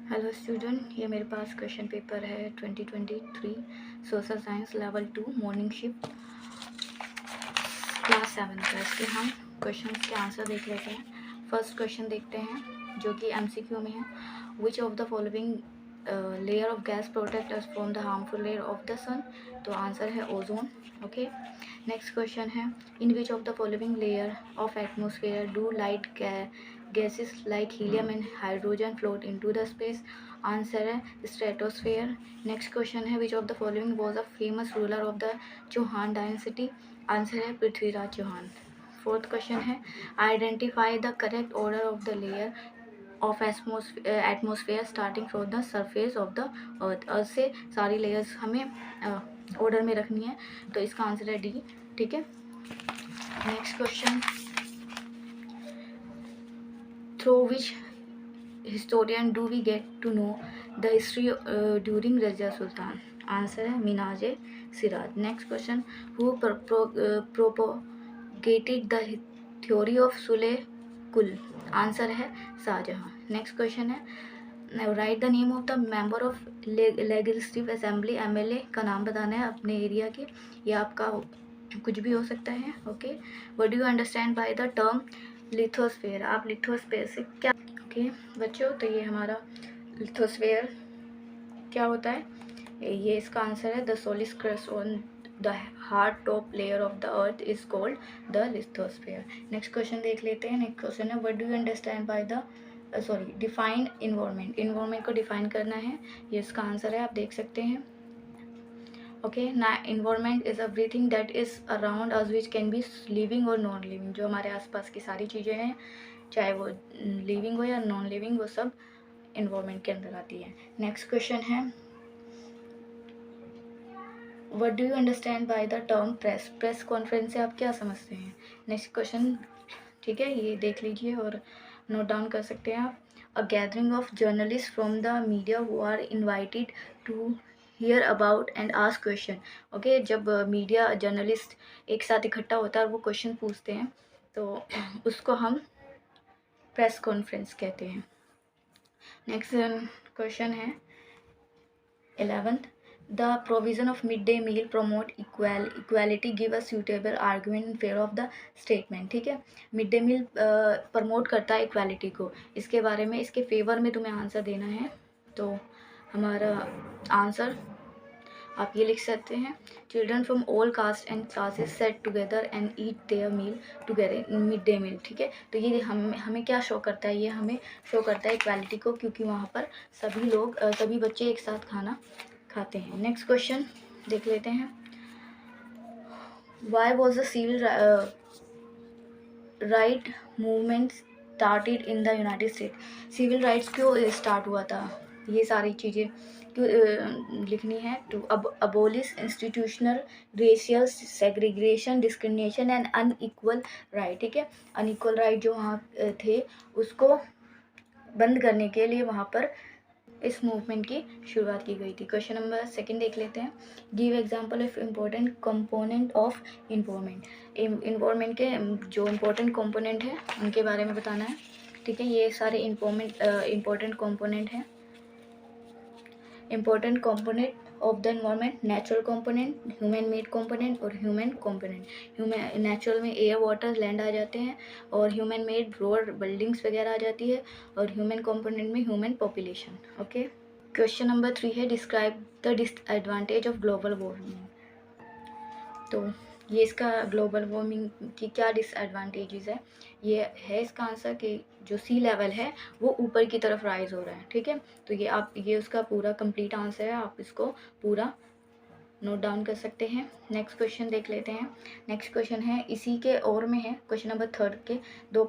Hello student, ये मेरे पास question paper है 2023 social science level 2 morning shift class 7 का। इसके हम क्वेश्चन के आंसर देख लेते हैं। फर्स्ट क्वेश्चन देखते हैं जो कि एमसीक्यू में है। Which of the following layer of gas protect us from the harmful layer of the sun. तो आंसर है ओजोन। ओके, नेक्स्ट क्वेश्चन है in which of the following layer of atmosphere do light gases like helium and hydrogen float into the space. Answer है stratosphere. Next question है which of the following was a famous ruler of the Chauhan dynasty. Answer है Prithviraj Chauhan. Fourth question है identify the correct order of the layer of atmosphere starting from the surface of the earth. Earth से सारी layers हमें order में रखनी है, तो इसका आंसर है डी। ठीक है, next question through which historian do we get to know the history during Razia Sultan? Answer है Minhaj Siraj. Next question who propagated the theory of सुले कुल। आंसर है शाहजहां। नेक्स्ट क्वेश्चन है write the name of the member of legislative assembly. MLA का नाम बताना है अपने एरिया के, या आपका कुछ भी हो सकता है। Okay, what do you understand by the term lithosphere. आप लिथोस्फेयर से क्या ओके बच्चों, तो ये हमारा लिथोस्फेयर क्या होता है, ये इसका आंसर है the solid crust on the hard top layer of the earth is called the lithosphere. Next question देख लेते हैं। नेक्स्ट क्वेश्चन है what do you understand by the define environment. Environment को डिफाइन करना है, ये इसका आंसर है, आप देख सकते हैं। ओके ना, environment is everything that is around us which can be living और नॉन लिविंग। जो हमारे आसपास की सारी चीज़ें हैं, चाहे वो लिविंग हो या नॉन लिविंग, वो सब इन्वायरमेंट के अंदर आती है। नेक्स्ट क्वेश्चन है what do you understand by the term press. Press conference से आप क्या समझते हैं। नेक्स्ट क्वेश्चन, ठीक है, ये देख लीजिए और नोट डाउन कर सकते हैं आप। A gathering of journalist from the media who are invited to hear about and ask question. Okay, जब मीडिया जर्नलिस्ट एक साथ इकट्ठा होता है और वो क्वेश्चन पूछते हैं, तो उसको हम प्रेस कॉन्फ्रेंस कहते हैं। नेक्स्ट क्वेश्चन है 11th the provision of mid day meal promote equality give a suitable argument in favour of the statement. ठीक है, मिड डे मील प्रमोट करता है इक्वालिटी को, इसके बारे में, इसके फेवर में तुम्हें आंसर देना है। तो हमारा आंसर आप ये लिख सकते हैं children from all caste and classes set together and eat their meal together in mid day meal. ठीक है, तो ये हमें क्या शो करता है, ये हमें शो करता है इक्वालिटी को, क्योंकि वहाँ पर सभी लोग सभी बच्चे एक साथ खाना खाते हैं। नेक्स्ट क्वेश्चन देख लेते हैं why was the civil right movement started in the united state. Civil rights क्यों स्टार्ट हुआ था, ये सारी चीज़ें क्यों लिखनी है। To abolish institutional racial segregation discrimination and unequal right. ठीक है, अनइक्वल राइट जो वहाँ थे उसको बंद करने के लिए वहाँ पर इस मूवमेंट की शुरुआत की गई थी। क्वेश्चन नंबर सेकंड देख लेते हैं give example of important component of environment. Environment के जो इम्पोर्टेंट कंपोनेंट है उनके बारे में बताना है। ठीक है, ये सारे इम्पोर्टेंट कंपोनेंट हैं। Important component of the environment, natural component, human made component और ह्यूमन कंपोनेंट। ह्यूमन नेचुरल में एयर वाटर लैंड आ जाते हैं, और ह्यूमन मेड रोड बिल्डिंग्स वगैरह आ जाती है, और ह्यूमन कंपोनेंट में human population. Okay, question number 3 है describe the disadvantage of global warming. तो ये इसका ग्लोबल वार्मिंग की क्या डिसएडवांटेजेस है, ये है इसका आंसर कि जो सी लेवल है वो ऊपर की तरफ राइज हो रहा है। ठीक है, तो ये उसका पूरा कंप्लीट आंसर है, आप इसको पूरा नोट डाउन कर सकते हैं। नेक्स्ट क्वेश्चन देख लेते हैं। नेक्स्ट क्वेश्चन है इसी के और में है, क्वेश्चन नंबर 3 के दो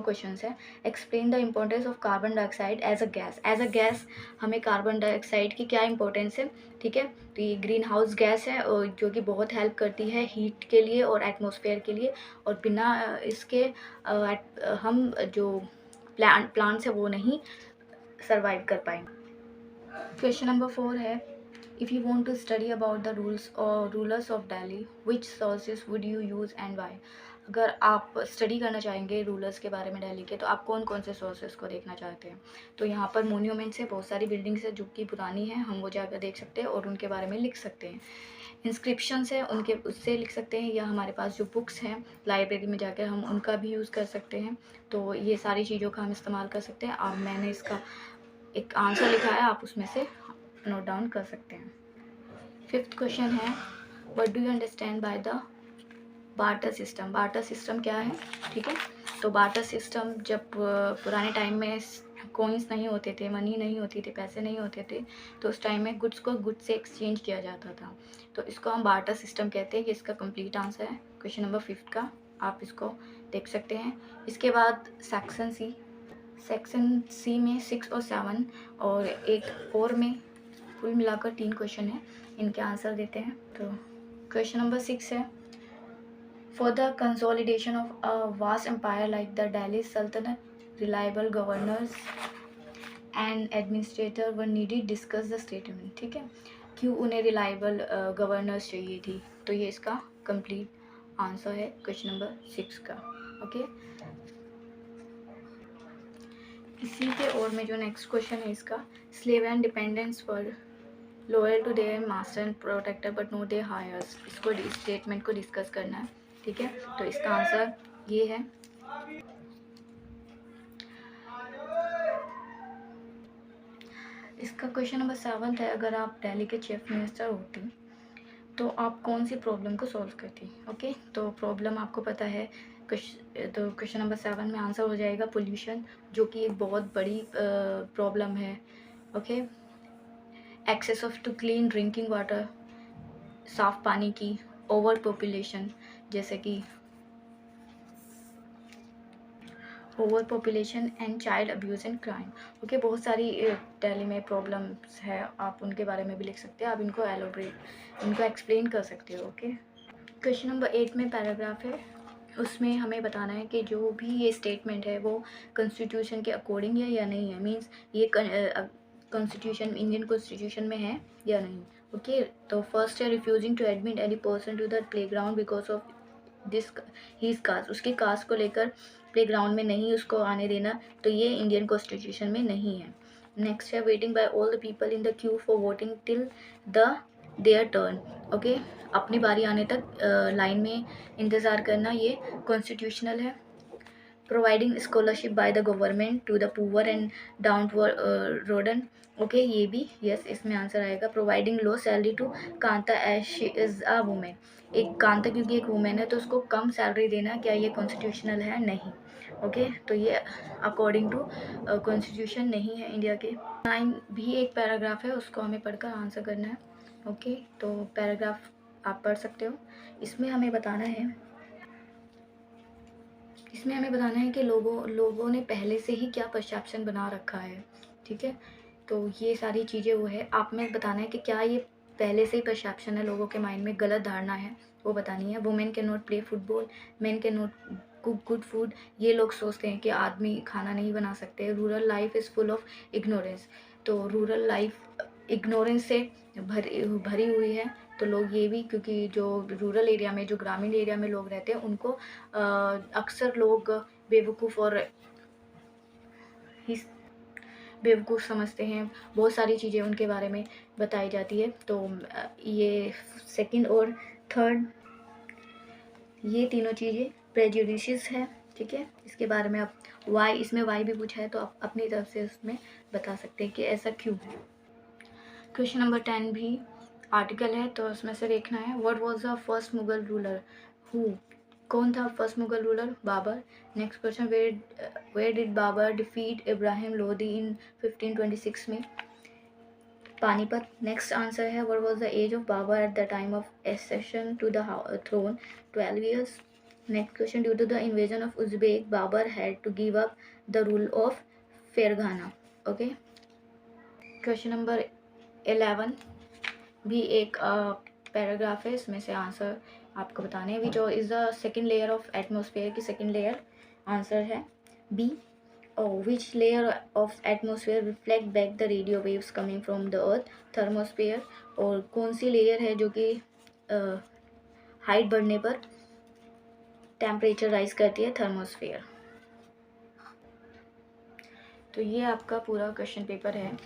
क्वेश्चन है। Explain the importance of carbon dioxide as a gas. As a gas हमें कार्बन डाइऑक्साइड की क्या इंपॉर्टेंस है। ठीक है, तो ये ग्रीन हाउस गैस है और जो कि बहुत हेल्प करती है हीट के लिए और एटमॉस्फेयर के लिए, और बिना इसके हम जो प्लांट्स है वो नहीं सर्वाइव कर पाएंगे। क्वेश्चन नंबर 4 है if you want to study about the rulers of Delhi, which sources would you use and why। अगर आप स्टडी करना चाहेंगे रूलर्स के बारे में दिल्ली के, तो आप कौन कौन से सोर्सेज को देखना चाहते हैं? तो यहाँ पर मोन्यूमेंट्स है, बहुत सारी बिल्डिंग्स है जो कि पुरानी हैं, हम वो जाकर देख सकते हैं और उनके बारे में लिख सकते हैं। इंस्क्रिप्शंस है, उनके उससे लिख सकते हैं, या हमारे पास जो बुक्स हैं लाइब्रेरी में जाकर हम उनका भी यूज़ कर सकते हैं। तो ये सारी चीज़ों का हम इस्तेमाल कर सकते हैं। अब मैंने इसका एक आंसर लिखा है, आप उसमें से नोट डाउन कर सकते हैं। 5th क्वेश्चन है, what do you understand by the barter system? Barter system क्या है? ठीक है, तो बार्टर सिस्टम जब पुराने टाइम में कॉइन्स नहीं होते थे, मनी नहीं होती थी, पैसे नहीं होते थे, तो उस टाइम में गुड्स को गुड्स से एक्सचेंज किया जाता था, तो इसको हम बार्टर सिस्टम कहते हैं। ये इसका कंप्लीट आंसर है क्वेश्चन नंबर 5 का, आप इसको देख सकते हैं। इसके बाद सेक्शन सी में 6 और 7 और एक और में कुल मिलाकर 3 क्वेश्चन है, इनके आंसर देते हैं। तो क्वेश्चन नंबर 6 है, for the consolidation of a vast empire like the Delhi Sultanate, reliable governors and administrator were needed. Discuss the statement. ठीक है, क्यों उन्हें रिलायबल गवर्नर्स चाहिए थी? तो ये इसका कंप्लीट आंसर है क्वेश्चन नंबर 6 का। ओके, इसी के और में जो नेक्स्ट क्वेश्चन है इसका, slave and dependents for loyal to their master and protector but no their hires. इसको स्टेटमेंट को डिस्कस करना है। ठीक है, तो इसका आंसर ये है। इसका क्वेश्चन नंबर 7 है, अगर आप दिल्ली के चीफ मिनिस्टर होती तो आप कौन सी प्रॉब्लम को सॉल्व करती? ओके, तो प्रॉब्लम आपको पता है, तो क्वेश्चन नंबर 7 में आंसर हो जाएगा पोल्यूशन, जो कि एक बहुत बड़ी प्रॉब्लम है। Okay, access of to clean drinking water, साफ पानी की, ओवर पॉपुलेशन, जैसे कि over population and child abuse and crime. Okay, बहुत सारी दिल्ली में प्रॉब्लम्स है, आप उनके बारे में भी लिख सकते हैं, आप इनको इनको एक्सप्लेन कर सकते हो। ओके, क्वेश्चन नंबर 8 में पैराग्राफ है, उसमें हमें बताना है कि जो भी ये स्टेटमेंट है वो कॉन्स्टिट्यूशन के अकॉर्डिंग है या नहीं है, मीन्स ये कॉन्स्टिट्यूशन इंडियन कॉन्स्टिट्यूशन में है या नहीं। ओके, तो फर्स्ट है, refusing to admit any person to the playground because of this his caste, उसकी कास्ट को लेकर प्लेग्राउंड में नहीं उसको आने देना, तो ये इंडियन कॉन्स्टिट्यूशन में नहीं है। नेक्स्ट है, waiting by all the people in the queue for voting till their turn. Okay, अपनी बारी आने तक लाइन में इंतज़ार करना, ये कॉन्स्टिट्यूशनल है। Providing scholarship by the government to the poor and downtrodden. Okay, ये भी यस इसमें आंसर आएगा। Providing low salary to Kanta as she is a women, एक कांता क्योंकि एक वुमेन है तो उसको कम सैलरी देना, क्या ये कॉन्स्टिट्यूशनल है? नहीं। ओके, तो ये अकॉर्डिंग टू कॉन्स्टिट्यूशन नहीं है इंडिया के। 9 भी एक पैराग्राफ है, उसको हमें पढ़कर आंसर करना है। ओके, तो पैराग्राफ आप पढ़ सकते हो। इसमें हमें बताना है कि लोगों ने पहले से ही क्या परसेप्शन बना रखा है। ठीक है, तो ये सारी चीज़ें वो है, आप में बताना है कि क्या ये पहले से ही परसेप्शन है, लोगों के माइंड में गलत धारणा है, वो बतानी है। Women can not play football, main can not cook good food, ये लोग सोचते हैं कि आदमी खाना नहीं बना सकते। Rural life is full of ignorance, तो रूरल लाइफ इग्नोरेंस से भरी हुई है। तो लोग ये भी, क्योंकि जो रूरल एरिया में, जो ग्रामीण एरिया में लोग रहते हैं, उनको अक्सर लोग बेवकूफ़ और बेवकूफ़ समझते हैं, बहुत सारी चीज़ें उनके बारे में बताई जाती है। तो ये सेकंड और थर्ड, ये तीनों चीज़ें प्रेजुडिसेस है। ठीक है, इसके बारे में आप वाई, इसमें वाई भी पूछा है तो आप अपनी तरफ से उसमें बता सकते हैं कि ऐसा क्यों है। क्वेश्चन नंबर 10 भी आर्टिकल है, तो उसमें से देखना है, what was the first Mughal ruler who, कौन था first Mughal ruler? Babur. Next question, where did Babur defeat Ibrahim Lodi in 1526 में? पानीपत। नेक्स्ट आंसर है, what was the age of Babur at the time of accession to the throne? 12 years. Next question, due to the invasion of Uzbek Babur had to give up the rule of Ferghana. Okay, question number 11 भी एक paragraph है, इसमें से answer आपको बताने हैं। Which is the second layer of atmosphere की second layer? Answer है B. Which layer of atmosphere reflect back the radio waves coming from the earth? Thermosphere. और कौन सी लेयर है जो कि हाइट बढ़ने पर टेम्परेचर राइज करती है? थर्मोस्फेयर। तो ये आपका पूरा क्वेश्चन पेपर है।